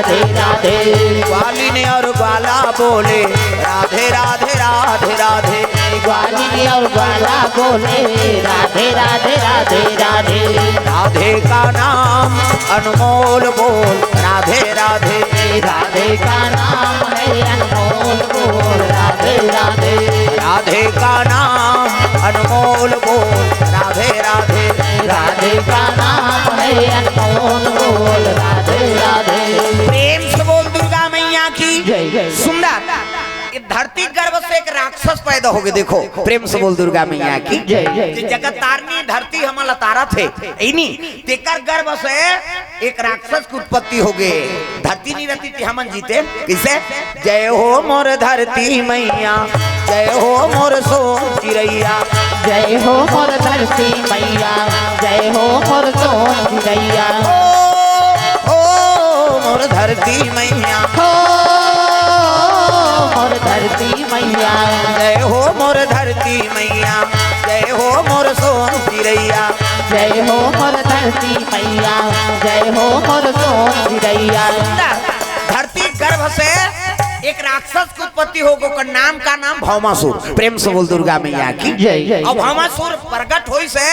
राधे राधे। ग्वालिनी और ग्वाला बोले राधे राधे राधे राधे। ग्वालिनी और ग्वाला बोले राधे राधे राधे राधे। राधे का नाम अनमोल बोल राधे राधे। राधे का नाम है अनमोल बोल राधे राधे। राधे का नाम अनमोल बोल राधे राधे। राधे का नाम है अनमोल बोल राधे राधे। प्रेम से बोल दुर्गा मैया की जय जय। सुंदर ये धरती गर्भ से एक राक्षस पैदा हो गए। देखो प्रेम से बोल दुर्गा मैया की जय जय। जगत तारनी धरती हमला तारा थे तेकर गर्भ से एक राक्षस की उत्पत्ति हो गए। धरती नहीं रहती थी हमन जीते किसे। जय हो मोर धरती मैया जय हो मोर सोन चिड़ैया। जय हो मोर धरती मैया जय हो मोर सोन चिड़ैया। ओ मोर धरती मैया हो मोर धरती मैया जय हो मोर धरती मैया जय हो मोर सोन चिड़ैया। जय हो मोर धरती मैया जय हो मोर सोन चिड़ैया। धरती गर्भ से एक राक्षस की उत्पत्ति हो गो नाम का नाम भौमासुर। प्रेम से बोल दुर्गा मैया की जय जय। अब भौमासुर प्रकट होई से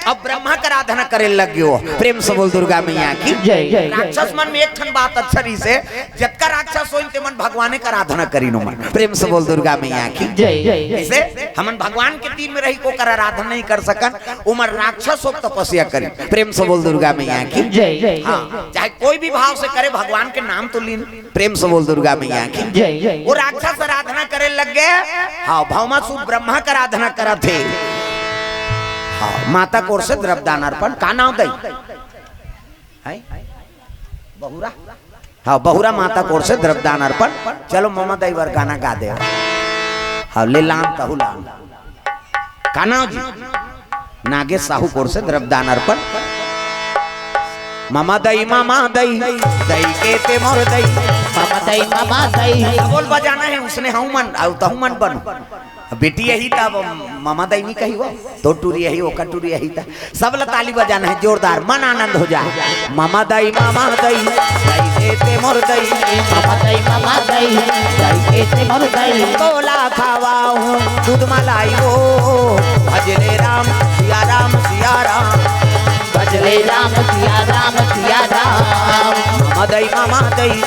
अब ब्रह्मा का आराधना करे लग गयो। प्रेम से बोल दुर्गा मैया की जय जय। राक्षस मन में एक ठन बात अच्छी से जतका राक्षस होई ते मन भगवान का आराधना करी नो मन। प्रेम से बोल दुर्गा मैया की जय जय। जैसे हमन भगवान के तीन में रही को कर आराधना नहीं कर सकन उमर राक्षस हो तपस्या करी। प्रेम से बोल दुर्गा मैया की जय जय। हाँ चाहे कोई भी भाव से करे भगवान के नाम तो लीन। प्रेम से बोल दुर्गा मैया की जय जय। वो राक्षस आराधना करे लग गए। हाँ भौमासुर ब्रह्मा का आराधना करा थे। हाँ माता कोर से द्रव्यदान अर्पण का नाम दई बहुरा। हाँ बहुरा माता कोर से द्रव्यदान अर्पण। चलो ममा दई वर गाना गा दे। हाँ ले लाम कहू लाम का नाम जी नागेश साहू कोर से द्रव्यदान अर्पण। मामा दई दई के ते मोर दई मामा दई बोल बजाना है उसने हूँ मन तहु मन बन बेटी यही था मामा दई नहीं कही वो तो टूरी यही वो कटूरी यही था। सब ताली बजाना है जोरदार मन आनंद हो जाए। मामा दई दई के ते मोर दई मामा दई दई के ते मोर दई। तोला खावा हूँ दूध मलाई हो भजरे राम सिया राम सिया राम। भजरे राम सिया राम सिया राम। मामा दई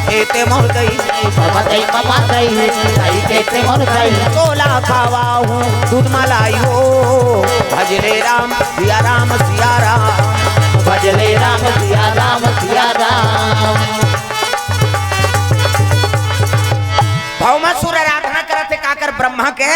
के ते मोर दई मामा दई दई के ते मोर दई। तोला खावा हूँ दूध मलाई हो भजरे राम सिया राम सिया राम। भजरे राम सिया राम सिया राम। भौमासुर आराधना करते काकर ब्रह्मा के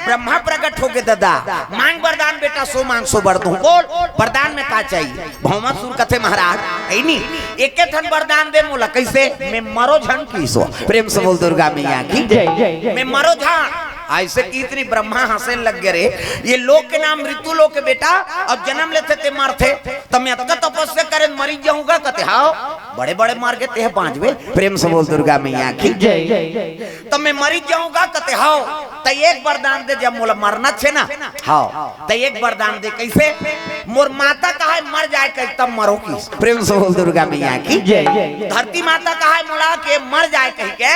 ब्रह्मा प्रकट हो गए। दादा मांग वरदान बेटा सो मांग सो बर दूं। बोल वरदान में का चाहिए। भौमासुर कथे महाराज ऐनी एक ठन वरदान दे मोला कैसे मैं मरो झन की सो। प्रेम से बोल दुर्गा मैया की जय जय। मैं मरो झन ऐसे की इतनी ब्रह्मा हंसे लग गए रे। ये लोग के नाम ऋतु लोग के बेटा अब जन्म लेते ते मरते तब मैं अतका तपस्या करे मरी जाऊंगा कते हाओ बड़े बड़े मार के ते पांचवे। प्रेम से बोल दुर्गा मैया की जय जय। तब मैं मरी जाऊंगा कते हाओ त एक वरदान दे जब मोला मरना छे ना हाओ त एक वरदान दे कैसे मोर माता कहा मर जाए कह तब मरो की। प्रेम से बोल दुर्गा मैया की जय जय। धरती माता कहा मोला के मर जाए कह के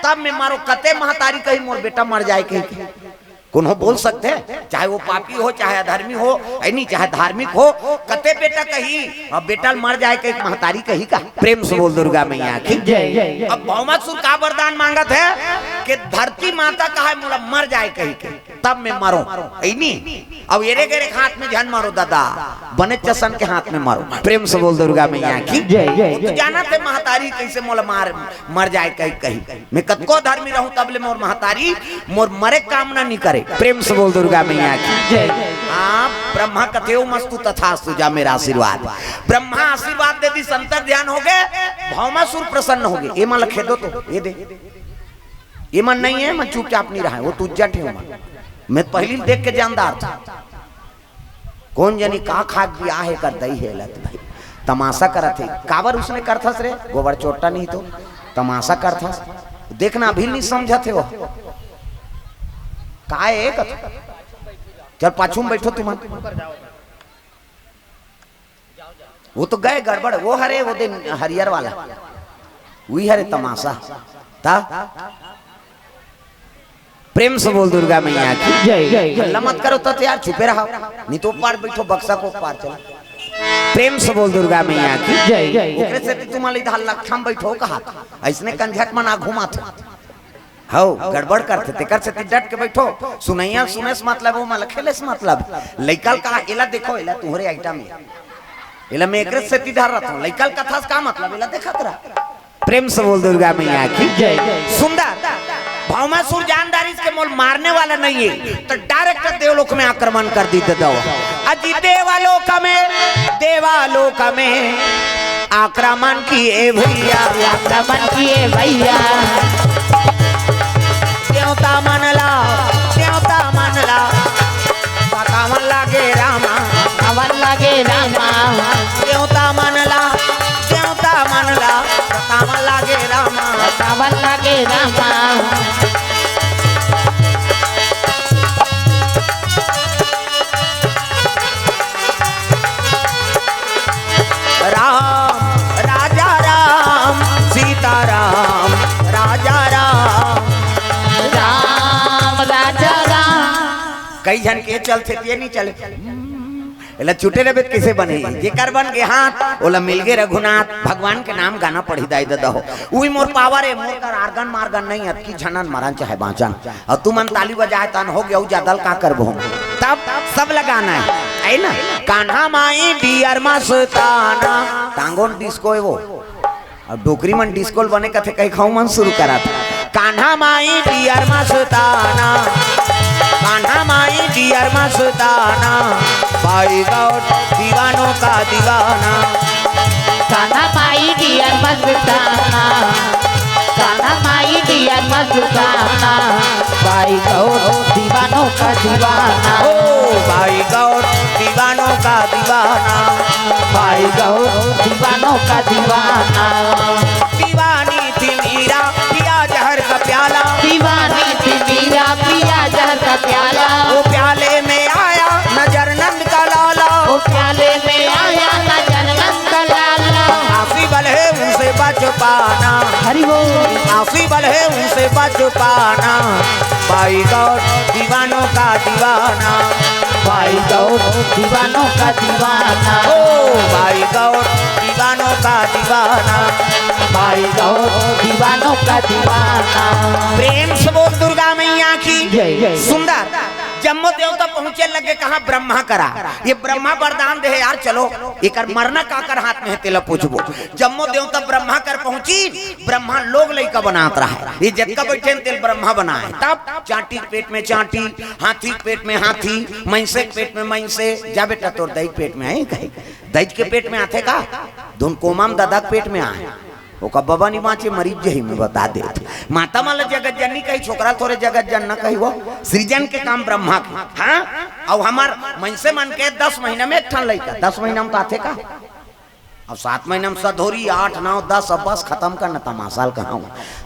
तब मैं मारो कते महतारी कही मोर बेटा मर जाए कह के कौन हो बोल सकते हैं। चाहे वो पापी हो चाहे अधर्मी हो नहीं चाहे धार्मिक हो कते बेटा कही अब बेटा मर जाए कही महतारी कही का। प्रेम से बोल दुर्गा मैया की जय जय। अब भौमासुर का वरदान मांगत है कि धरती माता कहा मोला मर जाए कही के तब मैं मरो नहीं। अब एरे गेरे हाथ में ध्यान मारो दादा बने चसन के हाथ में मारो। प्रेम से बोल दुर्गा मैया की जय जय। तो जाना थे महतारी कैसे मोला मर जाए कही कही मैं कतको धर्मी रहूं तब ले मोर महतारी मोर मरे कामना नहीं करे। प्रेम से बोल दुर्गा मैया की जय। हाँ ब्रह्मा कथेओ मस्तु तथास्तु जा मेरा आशीर्वाद। ब्रह्मा आशीर्वाद दे दी संतर ध्यान हो गए भौमासुर प्रसन्न हो गए। ये मन लखे दो तो ये दे ये मन नहीं है मन चुपचाप नहीं रहा है वो तुझा ठे मन मैं पहली देख के जानदार था कौन जानी का खाक बिया है कर दई है लत भाई तमाशा करत है काबर उसने करथस रे गोबर चोटा नहीं तो तमाशा करथस देखना भी नहीं समझते हो का है चल पाछू में बैठो तुम वो तो गए गड़बड़ वो हरे वो दिन हरियर वाला वही हरे तमाशा था। प्रेम से बोल दुर्गा मैया की जय। हल्ला मत करो तो यार, चुपे रहो, नहीं तो पार बैठो बक्सा को पार चलो। प्रेम से बोल दुर्गा मैया की जय। ओकरे से तुम्हारे इधर लक्षम बैठो कहा ऐसने कंझक मना घुमा थे हो गड़बड़ करते तेकर से डट के बैठो। सुनैया सुने से मतलब वो मल खेले से मतलब लइकल का एला देखो एला तुम्हारे आइटम में एला मैं एकरे से इधर रहता हूं लइकल कथा का मतलब एला देखत रहा। प्रेम से बोल दुर्गा मैया की जय। सुंदर भौमासुर जानदारी के मोल मारने वाला नहीं है तो डायरेक्ट देवलोक में आक्रमण कर दी दो। अजी देवालोक में आक्रमण किए भैया, आक्रमण किए भैया। देवता मनला कामन लागे रामा, कामन लागे रामा। देवता मनला कामन लागे रामा, कामन लागे रामा। राम राजा राम सीताराम राजा राम राजा राम। कई जन के चलते ये नहीं चले एला छूटे रहे कैसे बने जेकर बन के हाथ ओला मिल गए रघुनाथ भगवान के नाम गाना पढ़ी दाई ददा हो उही मोर पावर है मोर कर आर्गन मार्गन नहीं अब की झनन मारन चाहे बांचन और तू मन ताली बजाए तन हो गया ज्यादा का करबो तब सब लगाना है ना। कान्हा माई डियर मस्ताना टांगोन डिस्को है वो अब डोकरी मन डिस्को बने कथे कहीं खाऊ मन शुरू करा था। कान्हा माई डियर मस्ताना, कान्हा माई डियर मस्ताना, भाई गौर दीवानों का दीवाना। कान्हा माई डियर मस्ताना, कान्हा माई डियर मस्ताना, भाई गौर दीवानों का दीवाना। ओ भाई गौर दीवानों का दीवाना, भाई गौर दीवानों का दीवाना। दीवानी थी मीरा पिया जहर का प्याला, दीवानी थी मीरा पिया जहर का प्याला। वो प्याले में आया नजर नंद का लाला, वो प्याले में आया नजर नंद का लाला। आफी बल है उनसे बच पाना, हरि बोल। आफी बल है उनसे बच पाना, भाई गौर दीवानों का दीवाना, भाई गौर दीवानों का दीवाना। ओ भाई गौर दीवानों का दीवाना, भाई गौर दीवानों का दीवाना। प्रेम से बोल दुर्गा मैया की जय जय। सुंदर जम्मो देवता पहुंचे लगे कहा ब्रह्मा करा ये ब्रह्मा वरदान दे यार चलो एक मरना काकर हाथ में है तेला पूछबो। जम्मो देवता ब्रह्मा कर पहुंची ब्रह्मा लोग लइका बनात रहा है ये जतका बैठे तेल ब्रह्मा बनाए तब चाटी पेट में चाटी हाथी पेट में हाथी मैंसे पेट में मैंसे जा बेटा तोर दही पेट में आए कहे दही के पेट में आते का धुन कोमाम दादा पेट में आए ओका बाबा नी माचे मरीज जही में बता दे माता माला जगत जननी कही छोकरा थोड़े जगत जन न कही वो सृजन के काम ब्रह्मा के हाँ अब हमार मनसे मन के 10 महीना में एक ठन लइका 10 महीना में तो आते का अब 7 महीना में सधोरी 8 9 10 अब बस खत्म करना तमाशाल कहा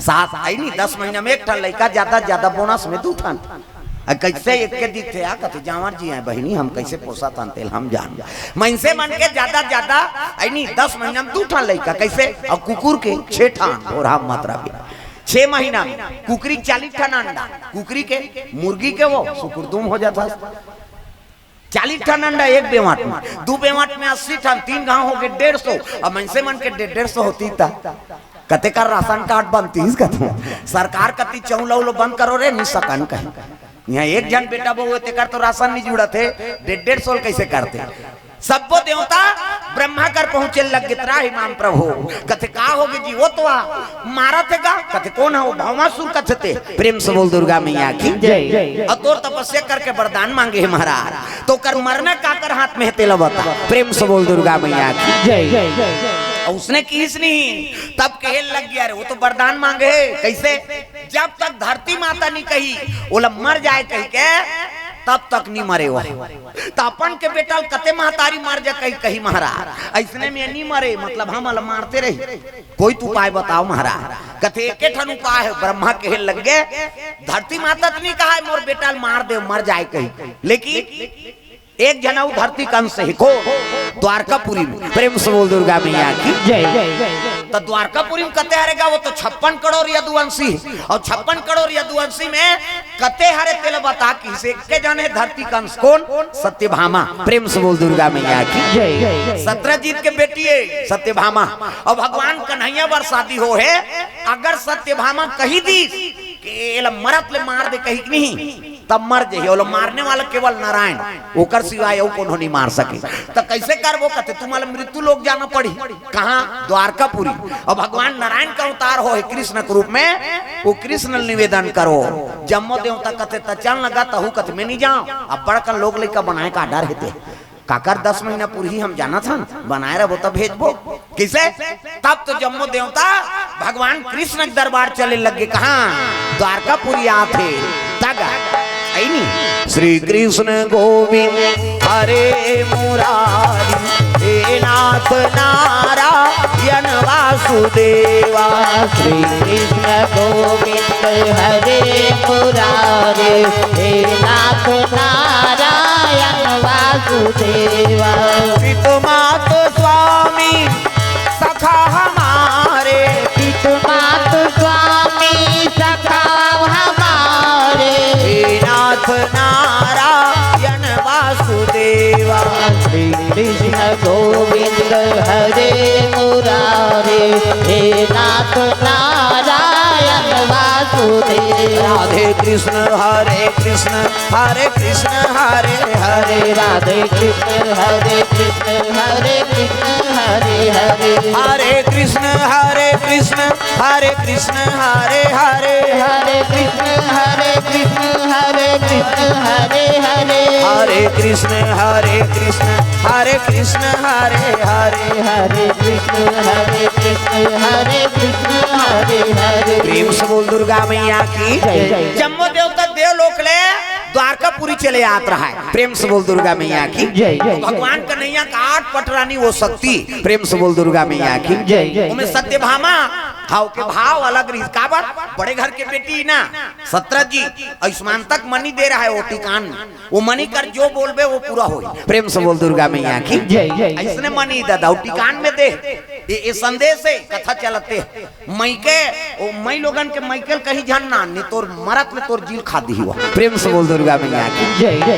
7 आई नहीं 10 महीना में एक ठन लइका ज्यादा बोनस में 2 ठन कैसे एक के दी थे कथे जावर जी है बहनी हम कैसे पोसा तन तेल हम जान मनसे मन के ज्यादा आई नहीं 10 महीना में 2 ठन लइका कैसे और कुकुर के 6 ठन और हम मात्रा भी 6 महीना में कुकरी 40 ठन अंडा कुकरी के मुर्गी के वो सुकुरदुम हो जाता 40 ठन अंडा एक बेवाट में 2 बेवाट में 80 ठन 3 गांव हो गए 150 और मनसे मन के 150 होती था कते का राशन कार्ड बनती सरकार कति चौलौलो बंद करो रे नहीं सकन कहीं यहाँ एक जन बेटा बहु कर तो राशन नहीं जुड़ा थे 150 कैसे करते सबको देवता ब्रह्मा कर पहुंचे लग गितरा इमाम प्रभु कथे का होगी जी वो तो मारा थे का कथे कौन है वो भौमासुर कथे थे प्रेम से बोल दुर्गा मैया की जय। और तोर तपस्या करके वरदान मांगे हमारा तो कर मरना काकर हाथ में तेला बता प्रेम से बोल दुर्गा मैया की जय। उसने किस नहीं तब कहे लग गया रे वो तो वरदान मांगे कैसे जब तक धरती माता नहीं कही बोला मर जाए कही के तब तक नहीं मरे वो तो अपन के बेटा कते महतारी मर जा कही महाराज ऐसने में नहीं मरे मतलब हम मारते रही कोई तू उपाय बताओ महाराज कथे एक ठन उपाय है ब्रह्मा कहे लग गए धरती माता नहीं कहा है मोर बेटा मार दे मर जाए कही लेकिन एक जनाऊ धरती कंस से को द्वारकापुरी में प्रेम से बोल दुर्गा मैया की जय। तो द्वारकापुरी में कते हरेगा, वो तो 56 करोड़ यदुवंशी, और 56 करोड़ यदुवंशी में कते हरे तेल बता की से के जाने धरती कंस कौन? सत्यभामा। प्रेम से बोल दुर्गा मैया की। सत्रजीत के बेटी है सत्यभामा, और भगवान कन्हैया बर शादी हो है। अगर सत्यभामा कही दी के मरत ले मार दे कही नहीं तब मर जाइए, और मारने वाला केवल नारायण, ओकर सिवाय और कौन नहीं मार सके। तो कैसे करबो कहते तुम्हारे मृत्यु लोग जाना पड़ी कहाँ? द्वारकापुरी। और भगवान नारायण का अवतार हो कृष्ण के रूप में, वो कृष्ण निवेदन करो। जम्मो देवता कहते त चल लगा तहु कहते मैं नहीं जाऊं। अब बड़का लोग लेकर बनाए का डर हेते काकर 10 महीना पूरी हम जाना था बनाए रहो तब भेजबो किसे? तब तो जम्मो देवता भगवान कृष्ण के दरबार चले लगे कहाँ? द्वारकापुरी आते तगा श्री कृष्ण गोविंद हरे मुरारी हे नाथ नारायण वासुदेवा। श्री कृष्ण गोविंद हरे मुरारी हे नाथ नारायण वासुदेवा। पितुमात स्वामी सखा हमारे, पितुमात स्वामी सखा हमारे, नाथ नारायण वासुदेवा। श्री कृष्ण गोविंद हरे मुरारी हे नाथ नारायण वासुदेवा। राधे कृष्ण हरे कृष्ण हरे कृष्ण हरे हरे, राधे कृष्ण हरे कृष्ण हरे कृष्ण हरे हरे, हरे कृष्ण हरे कृष्ण हरे कृष्ण हरे हरे, हरे कृष्ण हरे कृष्ण हरे कृष्ण हरे हरे, हरे कृष्ण हरे कृष्ण हरे कृष्ण हरे हरे, हरे कृष्ण हरे कृष्ण हरे कृष्ण हरे हरे। प्रेम से बोल दुर्गा मैया की। जम्मो देवता देवलोक ले द्वारकापुरी चले आत रहा है। प्रेम से बोल दुर्गा मैया की। भगवान कन्हैया का 8 पटरानी वो शक्ति। प्रेम से बोल दुर्गा मैया की। उनमें सत्यभामा भाव के भाव अलग रही काबर बड़े घर के बेटी ना सत्रजीत आयुष्मान तक मनी दे रहा है वो टिकान में, वो मनी कर जो बोलबे वो पूरा हो। प्रेम से बोल दुर्गा मैया की। ऐसने मनी दादा टिकान में दे ये संदेश है कथा चलते मई के मई लोगन के मैकेल कहीं जानना नहीं तोर मरत में तोर जील खा दी हुआ। प्रेम से बोल दुर्गा मैया की।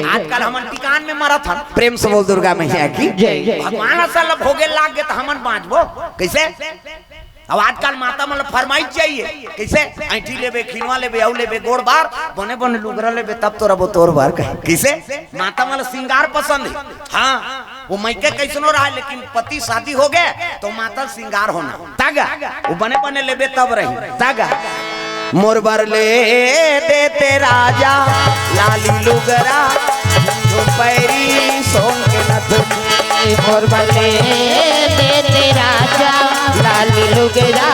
आजकल हमन टिकान में मरत हन। प्रेम से बोल दुर्गा मैया की। भगवान असल भोगे लाग गए तो हमन बाँचबो कैसे? अब आजकल माता मतलब फरमाइश चाहिए कैसे? ऐठी लेबे खिनवा लेबे औ लेबे गोड़ बार बने बने लुगरा लेबे तब तो रबो तोर बार कैसे? माता मतलब श्रृंगार पसंद है। हाँ वो मैके कैसनो रहा लेकिन पति शादी हो गए तो माता श्रृंगार होना तागा वो बने बने लेबे तब रही तागा। मोर बर ले देते राजा लाली लुगरा पैरी सोन के नथ, मोर बले देते राजा लाली लुगरा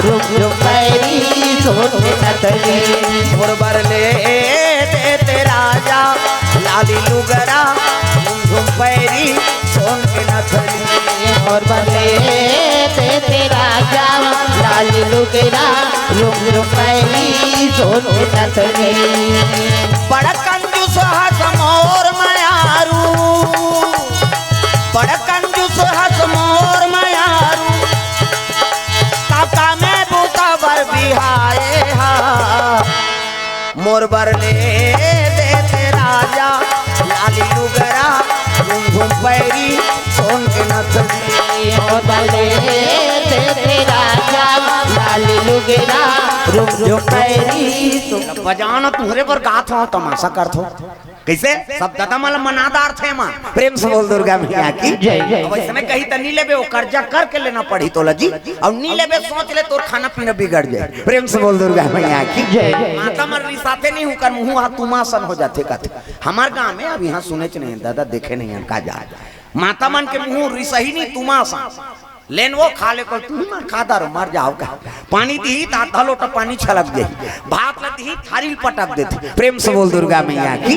रुक रुक पैरी सोन के नथनी, मोर बर ले देते राजा लाली लुगरा झुम पैरी सोन के नथनी, मोर बले देते राजा लाली लुगरा रुक रुक पैरी सोन के नथनी। बड़ा कंजूस हस मोर मयारू, बड़ा कंजूस हस मोर मयारू, काका में बूता बर बिहाए हा, मोर बर ले देते राजा लाली लुगरा घूम पैरी सोन के नथनी, मोर बले देते राजा लाली लुगरा रुक रुक पैरी सोन। बजाना तुम्हारे पर गात हो तमाशा करत हो कैसे? सब दादा मतलब मनादार थे मां। प्रेम से बोल दुर्गा मैया की। अब इसमें कहीं तो नहीं लेबे वो कर्जा करके लेना पड़ी तो लजी और नहीं लेबे सोच ले तो खाना पीना बिगड़ जाए। प्रेम से बोल दुर्गा मैया की। माता मर साथे नहीं हूँ कर मुँह हाथ तुमासन हो जाते कहते हमारे गाँव में अब यहाँ सुने नहीं दादा देखे नहीं का जा माता मन के मुँह रिसही नहीं तुमासन लेन वो खा ले कर तू खा दारो मर जाओ का पानी दी आधा लोटा पानी छलक दे भात दी थारी पटक देते। प्रेम से बोल दुर्गा मैया की।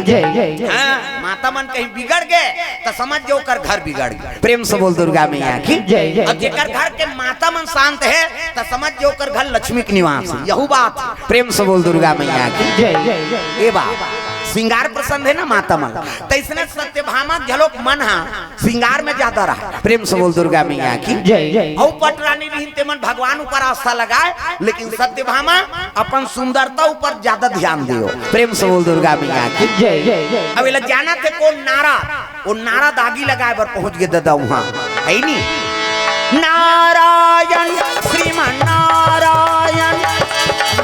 हाँ, माता मन कहीं बिगड़ गए तो समझ जो कर घर बिगड़ गए। प्रेम से बोल दुर्गा मैया की। और जेकर घर के माता मन शांत है तो समझ जो कर घर लक्ष्मी के निवास है। यही बात प्रेम से बोल दुर्गा मैया की। ए बात श्रृंगार प्रसन्न है ना माता मन, तो इसने सत्यभामा झलोक मन हा श्रृंगार में ज्यादा रहा। प्रेम से बोल दुर्गा मैया की जय। और पटरानी भी मन भगवान ऊपर आस्था लगाए, लेकिन सत्यभामा अपन सुंदरता ऊपर ज्यादा ध्यान दियो। प्रेम से बोल दुर्गा मैया की जय। अब इला जाना थे कौन नारा, वो नारा दागी लगाए पर पहुंच गए दादा वहां है नहीं। नारायण श्रीमान नारायण,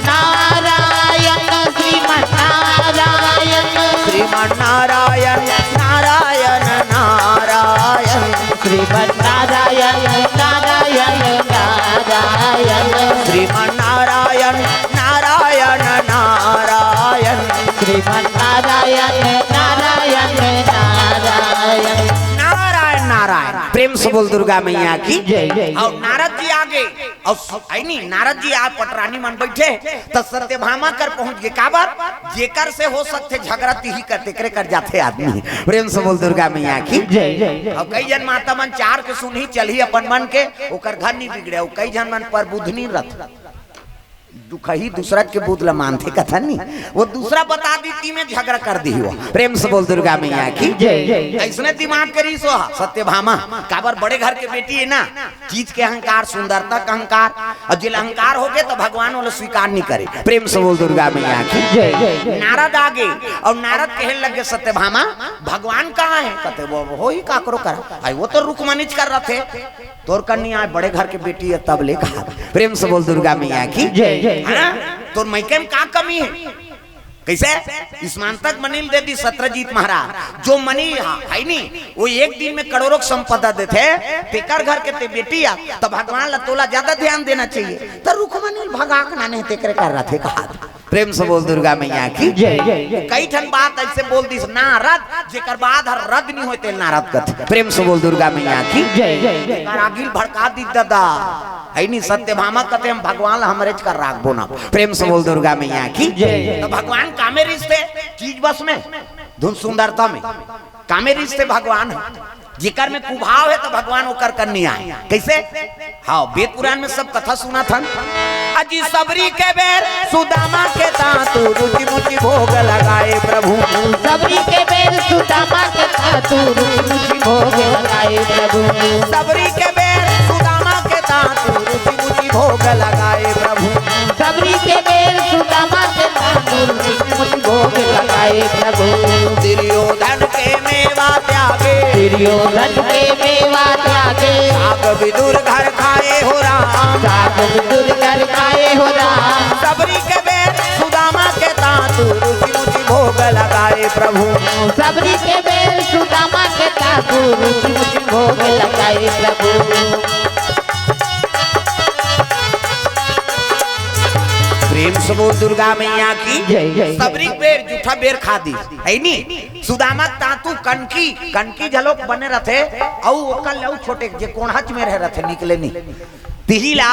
नारायण श्रीमन नारायण, श्रीमान नारायण नारायण नारायण, श्रीमन नारायण नारायण नारायण, श्रीमान नारायण नारायण नारायण, श्रीमन नारायण नारायण नारायण, नारायण नारायण। प्रेम से बोल दुर्गा मैया की जय। और नारद जी आगे और नहीं नारद जी आप पटरानी मन बैठे तो सत्यभामा कर पहुंच गए। का बात जेकर से हो सकते झगड़ा ही करते करे कर जाते आदमी। प्रेम से बोल दुर्गा मैया की जय। और कई जन माता मन चार के सुनी चली अपन मन के ओकर घर नहीं बिगड़े, और कई जन मन पर बुध नहीं रथ दुख ही दूसरा के बुधला मानते कथा नहीं, वो दूसरा बता दी ती में झगड़ा कर दी हो। प्रेम से बोल दुर्गा मैया की जय। ऐसने दिमाग करी सो सत्यभामा काबर बड़े घर के बेटी है ना, चीज के अहंकार सुंदरता का अहंकार, और जिल अहंकार हो गए तो भगवान वाला स्वीकार नहीं करे। प्रेम से बोल दुर्गा मैया की जय। नारद आगे और नारद कहने लगे सत्यभामा भगवान कहाँ है? कहते वो ही काकरो करा आई, वो तो रुकमनीच कर रहे थे, तोर कन्या बड़े घर के बेटी है तब ले कहा। प्रेम से बोल दुर्गा मैया की जय। तो मैके में का कमी है? कैसे स्मान तक मनील दे दी सत्रजीत महाराज, जो मनी है नहीं वो एक दिन में करोड़ों संपदा देते तेकर घर के ते बेटी आ, तो भगवान लतोला ज्यादा ध्यान देना चाहिए। तो रुकमनील भगाक ना नहीं तेकर कर रहा थे कहा। प्रेम से बोल दुर्गा मैया की जय। कई ठन बात ऐसे बोल दी नारद जेकर बाद हर रद नहीं होते नारद कथ। प्रेम से बोल दुर्गा मैया की जय। आगिल भड़का दी दादा है नहीं सत्यभामा कहते हम भगवान हमरे कर राखबो ना। प्रेम से बोल दुर्गा मैया की जय। तो भगवान कामे रिश्ते चीज बस में धुन सुंदरता में कामे रिश्ते भगवान है, जिकर में कुभाव है तो भगवान ओकर करनी आए। कैसे? हाँ वेद पुराण में सब कथा सुना था। अजी सबरी के बेर सुदामा के तातु रुचि मुचि भोग लगाए प्रभु, सबरी के बेर सुदामा के तातु रुचि भोग लगाए प्रभु, सबरी के बेर सुदामा के तातु रुचि मुचि भोग लगाए प्रभु, सबरी के बेर सुदामा के तातु रुचि भोग लगाए प्रभु, दुर्योधन के मेवा त्यागे, दुर्योधन के मेवा त्यागे, साग विदुर घर खाए हो राम, साग विदुर घर खाए हो राम, सबरी के बेर सुदामा के तातु रुचि मुचि भोग लगाए प्रभु, सबरी के बेर सुदामा के तातु रुचि मुचि भोग लगाए प्रभु। प्रेम से बोल दुर्गा मैया की जय। सबरी बेर जूठा बेर खा दी है नी। सुदामा तातु कनकी कनकी झलोक बने रथे औ ओकर लऊ छोटे जे कोणहच में रह रथे निकले नी तिहिला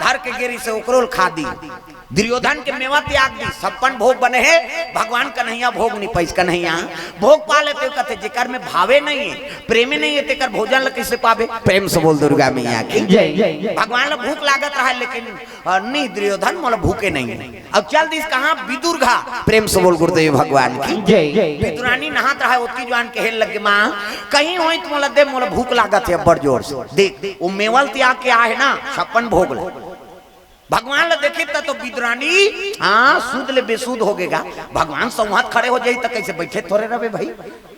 धर के गिरी से ओकरोल खा दी। दुर्योधन के मेवा त्याग दी, छप्पन भोग बने हैं भगवान कन्हैया भोग नहीं पैस कन्हैया भोग पा लेते कहते जेकर में भावे नहीं है प्रेमी नहीं है तेकर भोजन ल कैसे पावे। प्रेम से बोल दुर्गा मैया की जय। भगवान ला भूख लागत रहा लेकिन नहीं दुर्योधन मोला भूखे नहीं है। अब चल दिस कहाँ विदुर घा। प्रेम से बोल गुरुदेव भगवान की जय। विदुरानी नहात रहा उत्ती जवान के हेल लगे माँ कहीं होई तो मोला दे मोला भूख लागत है बड़ जोर से। देख वो मेवल त्याग के आहे ना छप्पन भोग ले भगवान ला देखे तो विदुरानी हाँ सूद ले बेसूद हो गएगा। भगवान संवाद खड़े हो जाई तो कैसे बैठे थोड़े रहे भाई।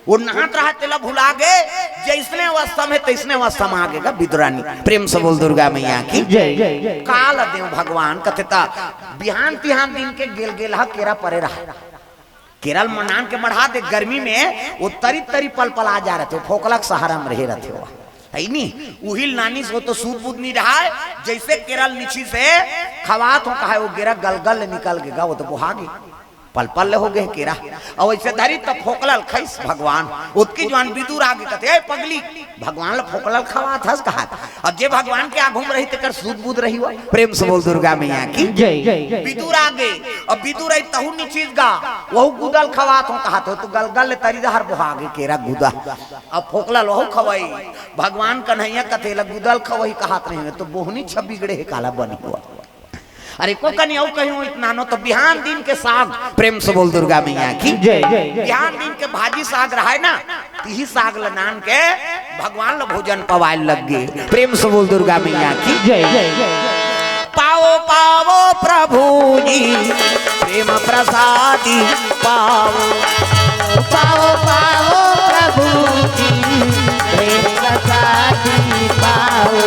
वो नहात रहा तेला भुला गए जैसने अवस्था में तैसने अवस्था में आ गएगा विदुरानी। प्रेम से बोल दुर्गा मैया की जय। काल देव भगवान कथता बिहान तिहान दिन के गेल गेल केरा परे रहा केरल मनान के बढ़ा दे गर्मी में वो तरी तरी पल पल आ जा रहे थे फोकलक सहारा में रहे रहते हो है नहीं उहिल नानी से तो सूद बूद नहीं रहा है जैसे केरल नीची से खवात हो कहा वो गेरा गलगल निकल गएगा वो तो बुहागी पल पल हो गए केरा और वैसे धरी तो फोकलल खैस भगवान उसकी जवान विदुर आगे कहते पगली भगवान ला फोकलल खवा था कहा और जे भगवान के आगू में रही तेकर सूद बूद रही हुआ। प्रेम से बोल दुर्गा मैया की जय। विदुर आगे और विदुर आई तहु नीचीज गा वहु गुदल खवात हो कहा तो गलगल तरी दहर बुहागे केरा गुदा अब फोकलल वहु खवाई भगवान कन्हैया कथेला गुदल खवही कहात नहीं तो बोहनी छब्बी गड़े काला बनी हुआ अरे को कहीं कहीं इतना नो तो बिहान दिन के साग, प्रेम से बोल दुर्गा मैया की जय जय जय। बिहान दिन के भाजी साग रहा है ना, यही साग लनान के भगवान लो भोजन पवाए लग गए, प्रेम से बोल दुर्गा मैया की जय जय जय। पाओ पाओ प्रभु जी प्रेम प्रसादी पाओ, पाओ पाओ प्रभु जी प्रेम प्रसादी पाओ।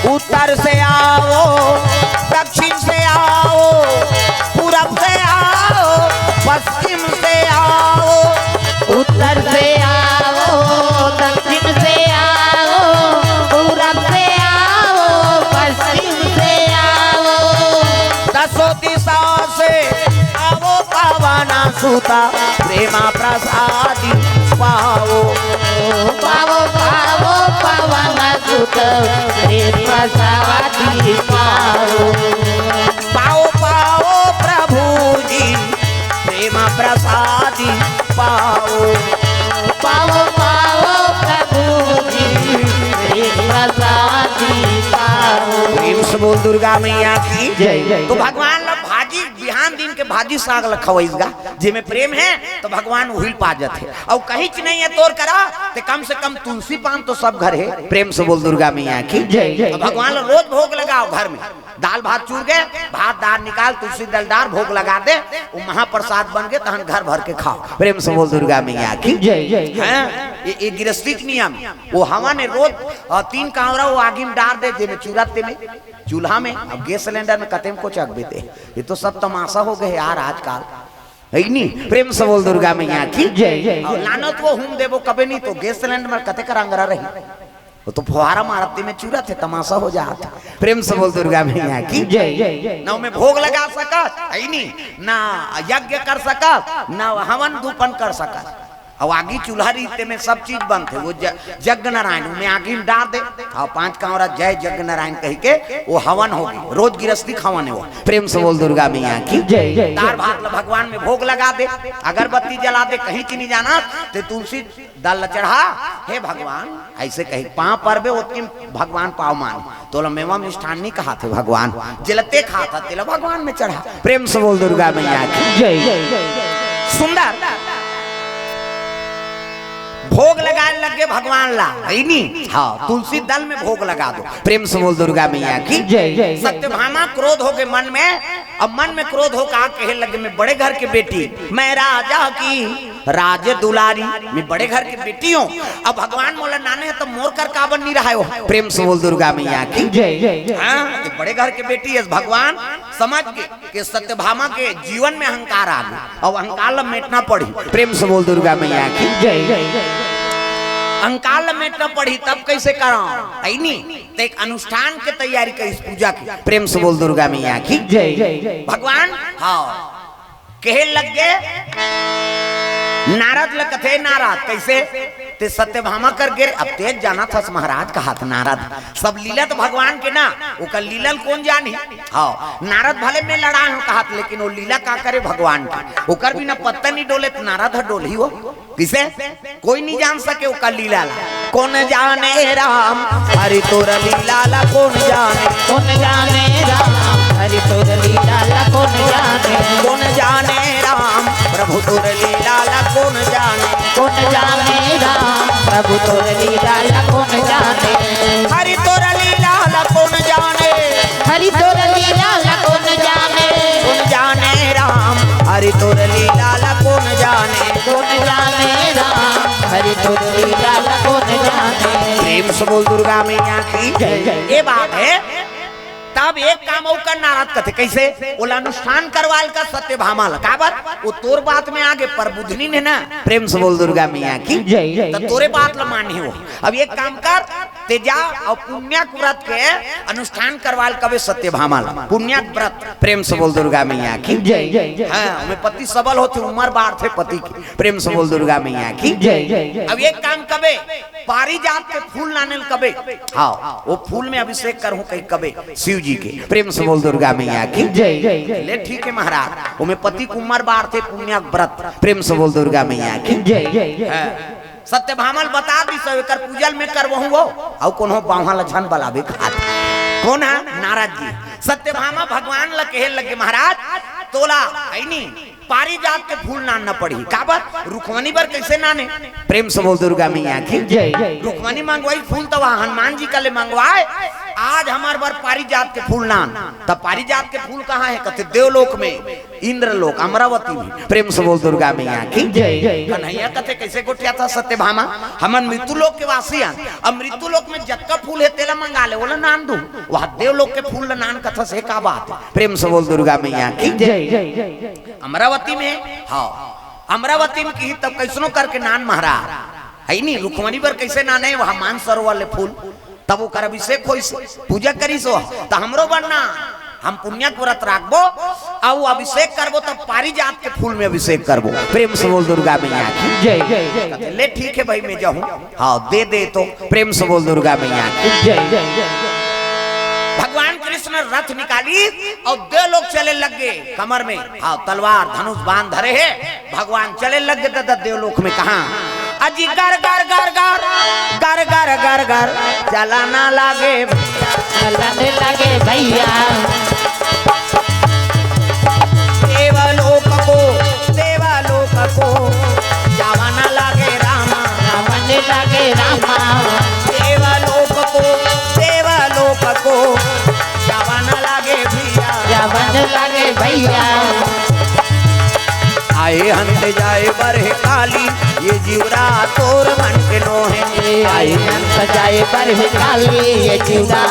उत्तर से आओ, दक्षिण से आओ, पूरब से आओ, पश्चिम से आओ, उत्तर से आओ, दक्षिण से आओ, पूरब से आओ, पश्चिम से आओ। दसों दिशा से आओ पावना सुता प्रेमा प्रसादी पाओ, पाओ पाओ पावन सुत प्रेम प्रसादी पाओ। पाओ पाओ प्रभु जी प्रेम प्रसादी पाओ, पाओ पाओ प्रभु जी प्रेम प्रसादी पाओ। प्रेम से बोल दुर्गा मैया की जय जय। तो भगवान ला भाजी बिहान दिन के भाजी साग लखवाईगा, जिमे प्रेम है तो भगवान उहिल पाजत है, और कहीं च नहीं है तोर करा तो कम से कम तुलसी पान तो सब घर है, प्रेम से बोल दुर्गा मैया की जय जय। तो भगवान ला रोज भोग लगाओ घर में, दाल भात चूर गए, भात दाल निकाल तुलसी दलदार भोग लगा दे, वो महाप्रसाद बन गए, तहन घर भर के खाओ, प्रेम से बोल दुर्गा मैया की जय जय। ये गृहस्थी नियम, वो हवा ने रोज 3 कावरा वो आगे में डाल दे, जेमे चूरते में चूल्हा में, अब गैस सिलेंडर में कतेम को चक देते, ये तो सब तमाशा हो गए यार आजकल, है नहीं, प्रेम से बोल दुर्गा मैया की जय जय। और लानत वो हम देवो कभी नहीं तो गैस सिलेंडर में कते कर अंगरा रही, वो तो फुहारा मारते में चूरा थे, तमाशा हो जाता, प्रेम से बोल दुर्गा मैया की जय जय जय। ना में भोग लगा सकत है नहीं, ना यज्ञ कर सकत, ना हवन धूपन कर सकत, और आगी चूल्हा रीते में सब चीज बंद थे, वो यज्ञ नारायण में आगी में डाल दे, और 5 कांवरा जय यज्ञ नारायण कह के वो हवन होगी, रोज गृहस्थी हवन है वो, प्रेम से बोल दुर्गा मैया की जय जय। दार भात भगवान में भोग लगा दे, अगरबत्ती जला दे, कहीं की नहीं जाना तो तुलसी दल चढ़ा, हे भगवान ऐसे कही पाँव परबे उतनी भगवान पाव मान, तो मेवा मिष्ठान नहीं कहा थे भगवान, जलते खा था तेला भगवान में चढ़ा, प्रेम से बोल दुर्गा मैया की जय जय जय। सुंदर भोग लगाने लगे भगवान ला, है नहीं, हाँ तुलसी दल में भोग लगा दो, प्रेम से बोल दुर्गा मैया की जय जय। सत्यभामा क्रोध हो गए मन में, अब मन में क्रोध हो कहा कहे लगे मैं बड़े घर की बेटी, मैं राजा की राज दुलारी, मैं बड़े घर की बेटी हूँ, अब भगवान मोला नाने है तो मोर कर काबन नहीं रहा हो, प्रेम से बोल दुर्गा मैया की जय जय जय। हाँ, बड़े घर की बेटी है, भगवान समझ के कि सत्यभामा के जीवन में अहंकार आ गया, और अहंकार मेटना पड़ी, प्रेम से बोल दुर्गा मैया की जय जय जय। अहंकार मेटना पड़ी, तब कैसे कराऊं, है नहीं, तो एक अनुष्ठान के तैयारी करी इस पूजा की, प्रेम से बोल दुर्गा मैया की जय जय जय। भगवान हाँ कहे लग गए, नारद लगते नारद कैसे ते सत्यभामा कर गिर, अब तेज जाना था महाराज का हाथ नारद, सब लीला तो भगवान के ना, वो का लीला कौन जानी, हाँ नारद भले में लड़ा हो कहा, लेकिन वो लीला का करे भगवान की, वो कर बिना पत्ता नहीं डोले तो नारद डोल ही वो, किसे कोई नहीं जान सके वो का लीला ला, कौन जाने राम हरि तोर लीला ला, कौन जाने, कौन जाने राम हरि तोर लीला ला, कौन जाने, कौन जाने राम प्रभु तोर लीला ला, कौन जाने, कौन जाने राम प्रभु तोर लीला ला, कौन जाने, हरि तोर लीला ला, कौन जाने, हरि तोर लीला ला, कौन जाने, कौन जाने राम हरि तोर लीला ला, कौन जाने, कौन जाने राम हरि तोर लीला ला, कौन जाने। प्रेम से बोल दुर्गा मैया की जय जय। ये बात है, तब एक काम और कर नारद कथे कैसे, बोला अनुष्ठान करवाल का सत्यभामा ला, का बात वो तोर बात में आगे पर बुधनी ने ना, प्रेम से बोल दुर्गा मैया की जय जय। तो तोरे बात ला मानी हो, अब एक काम कर तेजा और पुण्य व्रत के अनुष्ठान करवाल कबे सत्यभामा ला, पुण्य व्रत, प्रेम से बोल दुर्गा मैया की जय जय जय। हाँ मैं पति सबल होते उम्र बार थे पति की, प्रेम से बोल दुर्गा मैया की जय जय जय। अब एक काम कबे पारिजात के फूल लाने कबे, हाँ वो फूल में अभिषेक करूं कहीं कबे शिव जी के, प्रेम से बोल दुर्गा मैया की जय जय जय। ले ठीक है महाराज, वो में पति कुमार बार थे पुण्य व्रत, प्रेम से बोल दुर्गा मैया की जय जय जय। सत्यभामा बता दी सब कर पूजल में कर वहु वो, और कौन हो बावहा लछन बलाबे खात, कौन है नारद जी, सत्यभामा भगवान ला कहे लगे महाराज तोला है नी पारिजात के फूल नान न पड़ी का बात रुक्मणी बर कैसे नाने प्रेम से बोल दुर्गा मैया की जय जय रुक्मणी मंगवाई फूल तो वहाँ हनुमान जी का ले मंगवाए आज हमारे बार पारिजात के फूल नान तब पारिजात के फूल कहाँ है कहते देवलोक में इंद्रलोक अमरावती में प्रेम से बोल दुर्गा मैया की जय जय कन्हैया कहते कैसे गोटिया था सत्यभामा हमन मृत्युलोक के वासी हैं अब मृत्युलोक में जक्का फूल है तेला मंगा ले बोला नान दू वहाँ देवलोक के फूल नान कथा से का बात है प्रेम से बोल दुर्गा मैया की जय जय जय अमरावती में हाँ अमरावती में की तब कैसनो करके नान महाराज है नहीं रुक्मणी पर कैसे नाने वहाँ मान सरोवर वाले फूल तब वो कर अभिषेक हो पूजा करी सो तो हमरो बनना हम पुण्यक व्रत राखबो और अभिषेक करबो तब पारिजात के फूल में अभिषेक करबो प्रेम से बोल दुर्गा मैया की जय जय जय ले ठीक है भाई मैं जाऊं हाँ दे तो प्रेम से बोल दुर्गा मैया की जय जय जय भगवान कृष्ण रथ निकाली और दो लोग चले लग गए कमर में हाँ तलवार धनुष बांध धरे है भगवान चले लग गए दादा देवलोक में कहा अजी गर गर गर गर गर गर गर गर चलाना लागे चलने लगे भैया देवलोक को जावाना लागे रामा रामने लगे रामा देवलोक को जावाना लागे भैया रावण लगे भैया आए हंस जाए बरहे काली ये जीवरा तोर मन के नो है आए हंस जाए पर काली ये जीवा